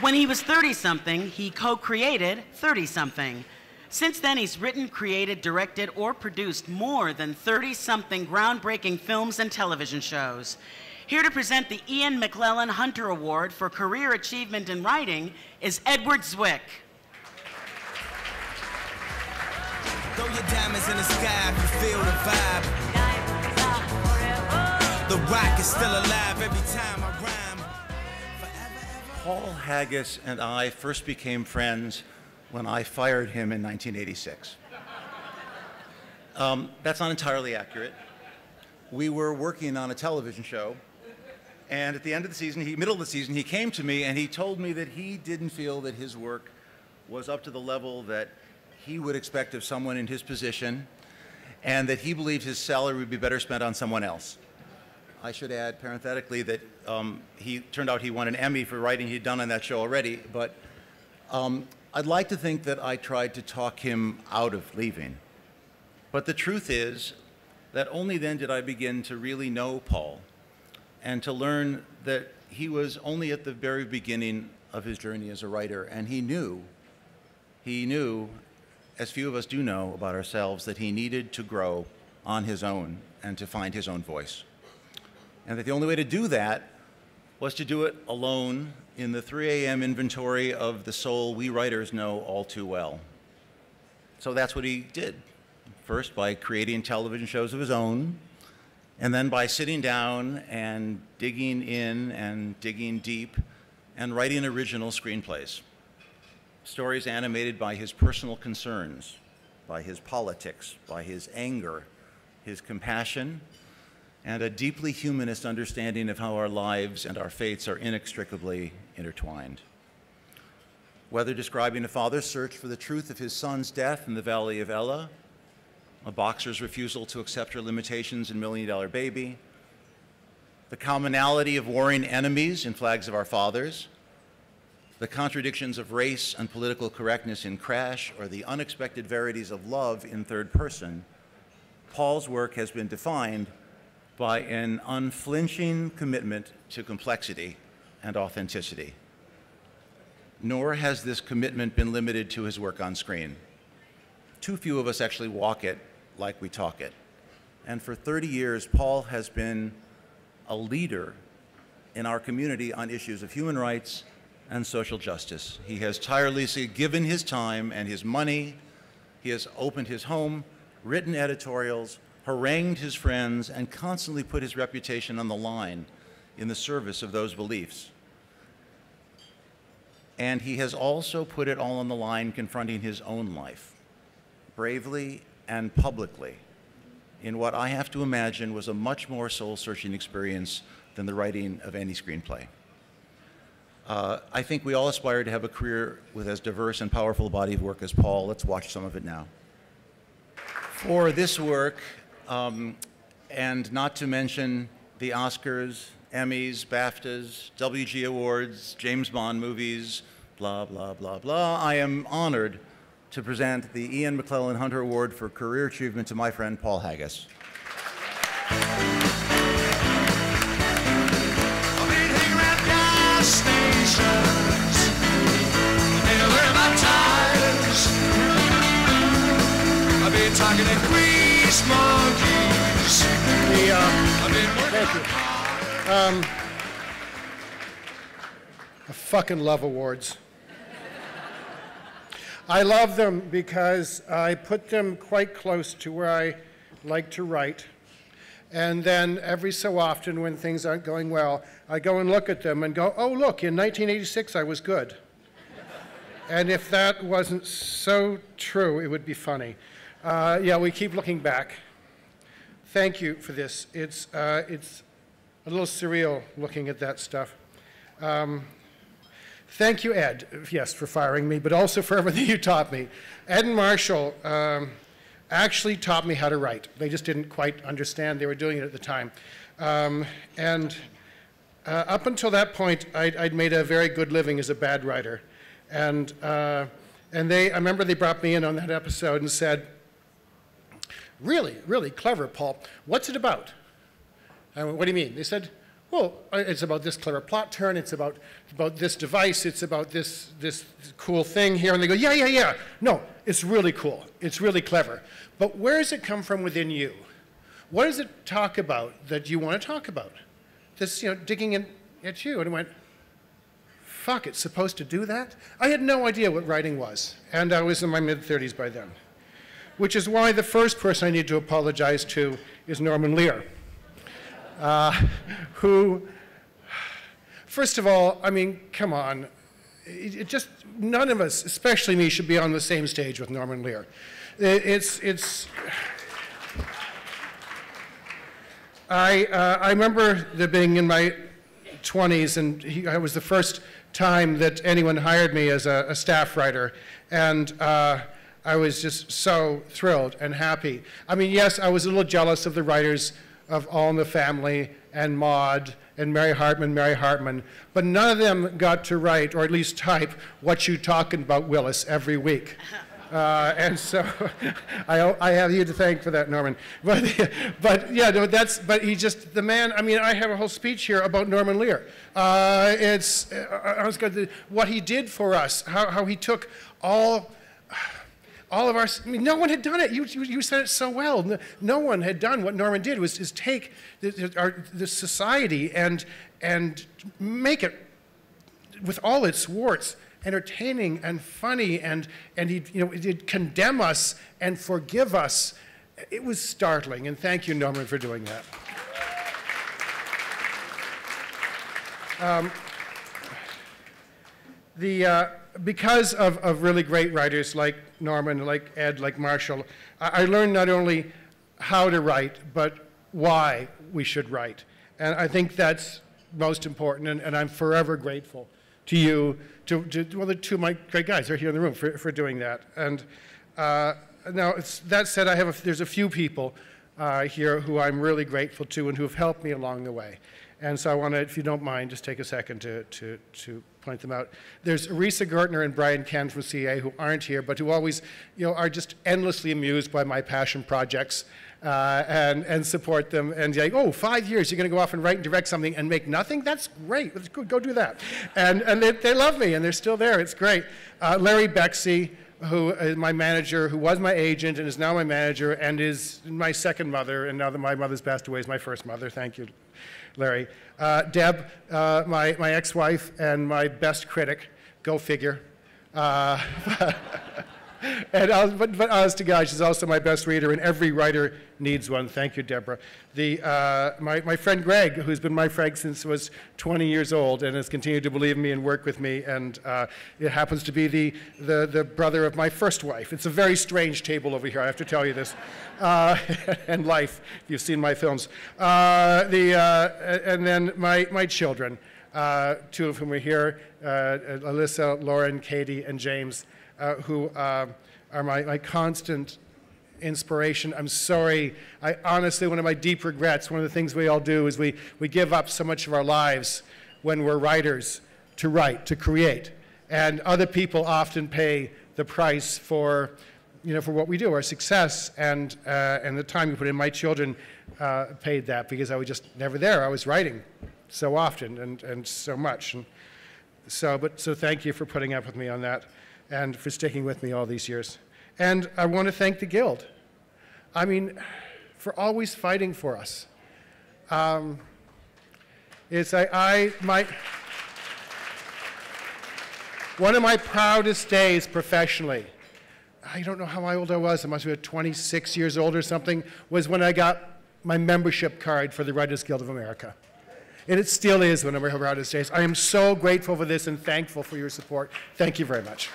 When he was 30-something, he co-created Thirtysomething. Since then, he's written, created, directed, or produced more than 30-something groundbreaking films and television shows. Here to present the Ian McLellan Hunter Award for Career Achievement in Writing is Edward Zwick. Throw your diamonds in the sky if you feel the vibe. The rock is still alive every time I rhyme. Paul Haggis and I first became friends when I fired him in 1986. That's not entirely accurate. We were working on a television show, and at the end of the season, middle of the season, he came to me and he told me that he didn't feel that his work was up to the level that he would expect of someone in his position, and that he believed his salary would be better spent on someone else. I should add parenthetically that turned out he won an Emmy for writing he'd done on that show already, but I'd like to think that I tried to talk him out of leaving. But the truth is that only then did I begin to really know Paul and to learn that he was only at the very beginning of his journey as a writer, and he knew, as few of us do know about ourselves, that he needed to grow on his own and to find his own voice. And that the only way to do that was to do it alone in the 3 a.m. inventory of the soul we writers know all too well. So that's what he did. First by creating television shows of his own, and then by sitting down and digging in and digging deep and writing original screenplays. Stories animated by his personal concerns, by his politics, by his anger, his compassion, and a deeply humanist understanding of how our lives and our fates are inextricably intertwined. Whether describing a father's search for the truth of his son's death in the Valley of Ella, a boxer's refusal to accept her limitations in $1 Million Baby, the commonality of warring enemies in Flags of Our Fathers, the contradictions of race and political correctness in Crash, or the unexpected verities of love in Third Person, Paul's work has been defined by an unflinching commitment to complexity and authenticity. Nor has this commitment been limited to his work on screen. Too few of us actually walk it like we talk it. And for 30 years, Paul has been a leader in our community on issues of human rights and social justice. He has tirelessly given his time and his money. He has opened his home, written editorials, harangued his friends, and constantly put his reputation on the line in the service of those beliefs. And he has also put it all on the line confronting his own life, bravely and publicly, in what I have to imagine was a much more soul-searching experience than the writing of any screenplay. I think we all aspire to have a career with as diverse and powerful a body of work as Paul. Let's watch some of it now. For this work, and not to mention the Oscars, Emmys, BAFTAs, WGA Awards, James Bond movies, blah, blah, blah, blah, I am honored to present the Ian McLellan Hunter Award for Career Achievement to my friend Paul Haggis. I've been hanging around gas stations, and I learn my times. I've been talking to grease monkeys. I've been working on cars. I fucking love awards. I love them because I put them quite close to where I like to write. And then every so often when things aren't going well, I go and look at them and go, oh, look, in 1986 I was good. And if that wasn't so true, it would be funny. Yeah, we keep looking back. Thank you for this. It's a little surreal looking at that stuff. Thank you, Ed, yes, for firing me, but also for everything you taught me. Ed and Marshall actually taught me how to write. They just didn't quite understand they were doing it at the time. Up until that point, I'd made a very good living as a bad writer. And I remember they brought me in on that episode and said, really, really clever, Paul. What's it about? I went, what do you mean? They said, well, it's about this clever plot turn, it's about this device, it's about this cool thing here. And they go, yeah, yeah, yeah. No, it's really cool. It's really clever. But where does it come from within you? What does it talk about that you want to talk about? This, digging in at you. And I went, fuck, it's supposed to do that? I had no idea what writing was. And I was in my mid-30s by then. Which is why the first person I need to apologize to is Norman Lear. Who, first of all, I mean, come on. It just, none of us, especially me, should be on the same stage with Norman Lear. I remember being in my 20s, and it was the first time that anyone hired me as a staff writer, and I was just so thrilled and happy. I mean, yes, I was a little jealous of the writers of All in the Family and Maude and Mary Hartman, but none of them got to write, or at least type, What You Talking About, Willis, every week. And so I have you to thank for that, Norman. But yeah, no, but he just, the man, I mean, I have a whole speech here about Norman Lear. What he did for us, how he took all of our, I mean, no one had done it. You said it so well. No one had done what Norman did, was take the society and make it, with all its warts, entertaining and funny, and he'd condemn us and forgive us. It was startling, and thank you, Norman, for doing that. Because of really great writers like Norman, like Ed, like Marshall, I learned not only how to write, but why we should write. And I think that's most important, and I'm forever grateful to you, to the two of my great guys who are here in the room for doing that. And now, that said, there's a few people here who I'm really grateful to and who have helped me along the way. And so I want to, if you don't mind, just take a second to point them out. There's Risa Gertner and Brian Ken from CA who aren't here, but who always, are just endlessly amused by my passion projects and support them. And like, oh, 5 years, you're going to go off and write and direct something and make nothing? That's great. Let's go do that. And they love me, and they're still there. It's great. Larry Bexey, who is my manager, who was my agent and is now my manager and is my second mother, and now that my mother's passed away, is my first mother. Thank you, Larry. Deb, my ex-wife and my best critic, go figure. But honest to God, she's also my best reader, and every writer needs one. Thank you, Deborah. My friend Greg, who's been my friend since I was 20 years old and has continued to believe in me and work with me, and it happens to be the brother of my first wife. It's a very strange table over here, I have to tell you this. And life, if you've seen my films. And then my children, two of whom are here, Alyssa, Lauren, Katie, and James, who are my constant inspiration. I'm sorry. I honestly, one of my deep regrets, one of the things we all do is we give up so much of our lives when we're writers to write, to create. And other people often pay the price for what we do, our success, and the time we put in. My children paid that because I was just never there. I was writing so often and so much. And so thank you for putting up with me on that, and for sticking with me all these years. And I want to thank the Guild. I mean, for always fighting for us. One of my proudest days professionally, I don't know how old I was, I must have been 26 years old or something, was when I got my membership card for the Writers Guild of America. And it still is one of my proudest days. I am so grateful for this and thankful for your support. Thank you very much.